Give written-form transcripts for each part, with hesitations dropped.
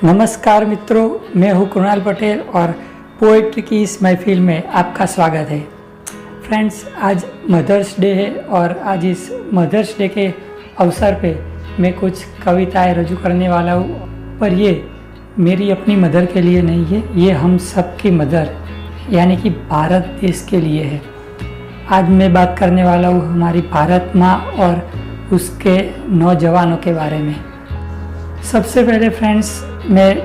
नमस्कार मित्रों, मैं हूँ कुणाल पटेल और पोएट्री की इस महफिल में आपका स्वागत है। फ्रेंड्स, आज मदर्स डे है और आज इस मदर्स डे के अवसर पे मैं कुछ कविताएं रजू करने वाला हूँ। पर ये मेरी अपनी मदर के लिए नहीं है, ये हम सब की मदर यानी कि भारत देश के लिए है। आज मैं बात करने वाला हूँ हमारी भारत माँ और उसके नौजवानों के बारे में। सबसे पहले फ्रेंड्स, मैं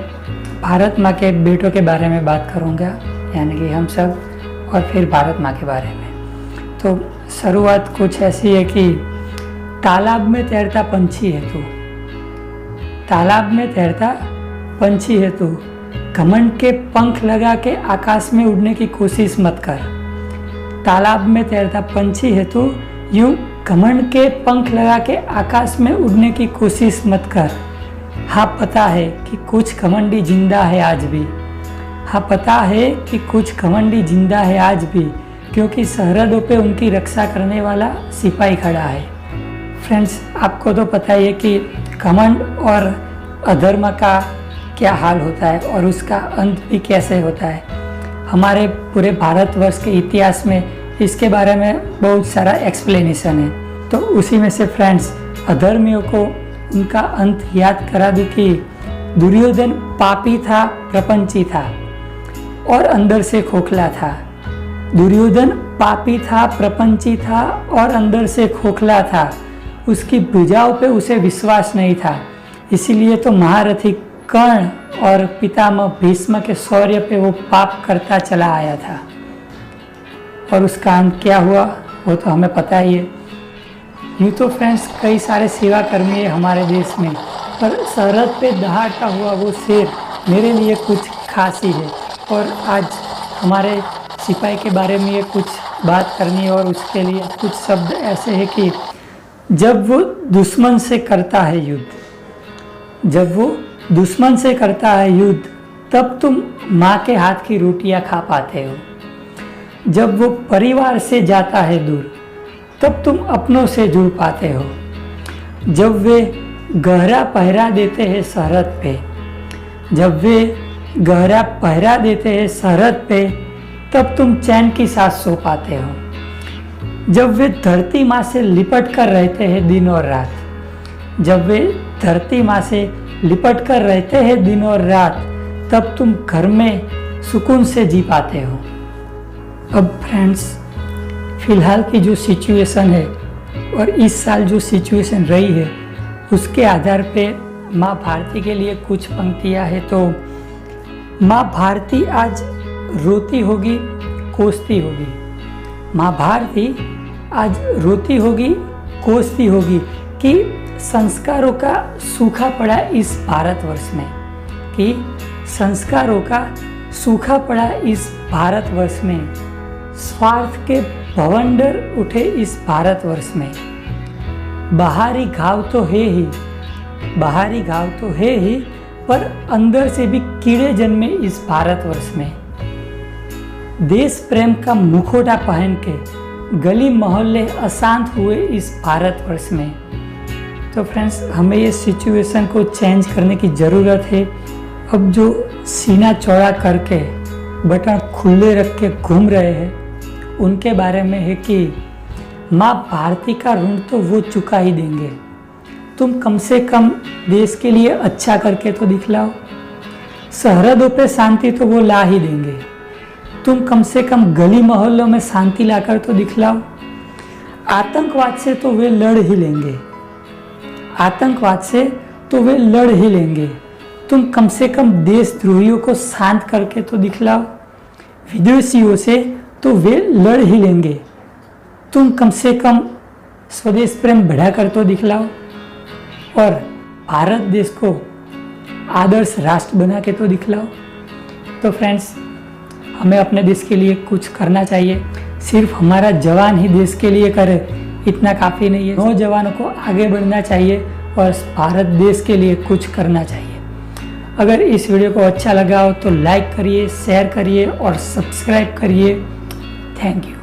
भारत माँ के बेटों के बारे में बात करूँगा, यानी कि हम सब, और फिर भारत माँ के बारे में। तो शुरुआत कुछ ऐसी है कि तालाब में तैरता पंछी है तू, तालाब में तैरता पंछी है तू, घमंड के पंख लगा के आकाश में उड़ने की कोशिश मत कर। तालाब में तैरता पंछी है तू, यूं घमंड के पंख लगा के आकाश में उड़ने की कोशिश मत कर। हाँ पता है कि कुछ घमंडी जिंदा है आज भी, हाँ पता है कि कुछ घमंडी जिंदा है आज भी, क्योंकि सरहदों पे उनकी रक्षा करने वाला सिपाही खड़ा है। फ्रेंड्स, आपको तो पता ही है कि घमंड और अधर्म का क्या हाल होता है और उसका अंत भी कैसे होता है। हमारे पूरे भारतवर्ष के इतिहास में इसके बारे में बहुत सारा एक्सप्लेनेशन है। तो उसी में से फ्रेंड्स, अधर्मियों को उनका अंत याद करा दूं कि दुर्योधन पापी था, प्रपंची था और अंदर से खोखला था। दुर्योधन पापी था, प्रपंची था और अंदर से खोखला था। उसकी भुजाओं पे उसे विश्वास नहीं था, इसीलिए तो महारथी कर्ण और पितामह भीष्म के शौर्य पे वो पाप करता चला आया था। और उसका अंत क्या हुआ वो तो हमें पता ही है। यूँ तो फ्रेंड्स, कई सारे सेवा कर्मी है हमारे देश में, पर सरहद पे दहाड़ता हुआ वो शेर मेरे लिए कुछ खास ही है। और आज हमारे सिपाही के बारे में ये कुछ बात करनी है और उसके लिए कुछ शब्द ऐसे हैं कि जब वो दुश्मन से करता है युद्ध, जब वो दुश्मन से करता है युद्ध, तब तुम माँ के हाथ की रोटियाँ खा पाते हो। जब वो परिवार से जाता है दूर, तब तुम अपनों से जुड़ पाते हो। जब वे गहरा पहरा देते हैं सरहद पे, जब वे गहरा पहरा देते हैं सरहद पे, तब तुम चैन की सांस सो पाते हो। जब वे धरती माँ से लिपट कर रहते हैं दिन और रात, जब वे धरती माँ से लिपट कर रहते हैं दिन और रात, तब तुम घर में सुकून से जी पाते हो। अब फ्रेंड्स, फिलहाल की जो सिचुएशन है और इस साल जो सिचुएशन रही है, उसके आधार पे माँ भारती के लिए कुछ पंक्तियाँ हैं। तो माँ भारती आज रोती होगी, कोसती होगी। माँ भारती आज रोती होगी, कोसती होगी कि संस्कारों का सूखा पड़ा इस भारतवर्ष में, कि संस्कारों का सूखा पड़ा इस भारतवर्ष में, स्वार्थ के भवंडर उठे इस भारतवर्ष में। बाहरी घाव तो है ही, बाहरी घाव तो है ही, पर अंदर से भी कीड़े जन्मे इस भारतवर्ष में। देश प्रेम का मुखौटा पहन के गली मोहल्ले अशांत हुए इस भारतवर्ष में। तो फ्रेंड्स, हमें ये सिचुएशन को चेंज करने की ज़रूरत है। अब जो सीना चौड़ा करके बटन खुले रख के घूम रहे हैं, उनके बारे में है कि माँ भारती का ऋण तो वो चुका ही देंगे। तुम कम से कम देश के लिए अच्छा करके तो दिखलाओ। सरहदों पे शांति तो वो ला ही देंगे। तुम कम से कम गली मोहल्लों में शांति लाकर तो दिखलाओ। आतंकवाद से तो वे लड़ ही लेंगे, आतंकवाद से तो वे लड़ ही लेंगे। तुम कम से कम देशद्रोहियों को शांत करके तो दिखलाओ। विदेशियों से तो वे लड़ ही लेंगे। तुम कम से कम स्वदेश प्रेम बढ़ा कर तो दिखलाओ और भारत देश को आदर्श राष्ट्र बना के तो दिखलाओ। तो फ्रेंड्स, हमें अपने देश के लिए कुछ करना चाहिए। सिर्फ हमारा जवान ही देश के लिए करे इतना काफ़ी नहीं है। नौजवानों को आगे बढ़ना चाहिए और भारत देश के लिए कुछ करना चाहिए। अगर इस वीडियो को अच्छा लगा हो तो लाइक करिए, शेयर करिए और सब्सक्राइब करिए। Thank you.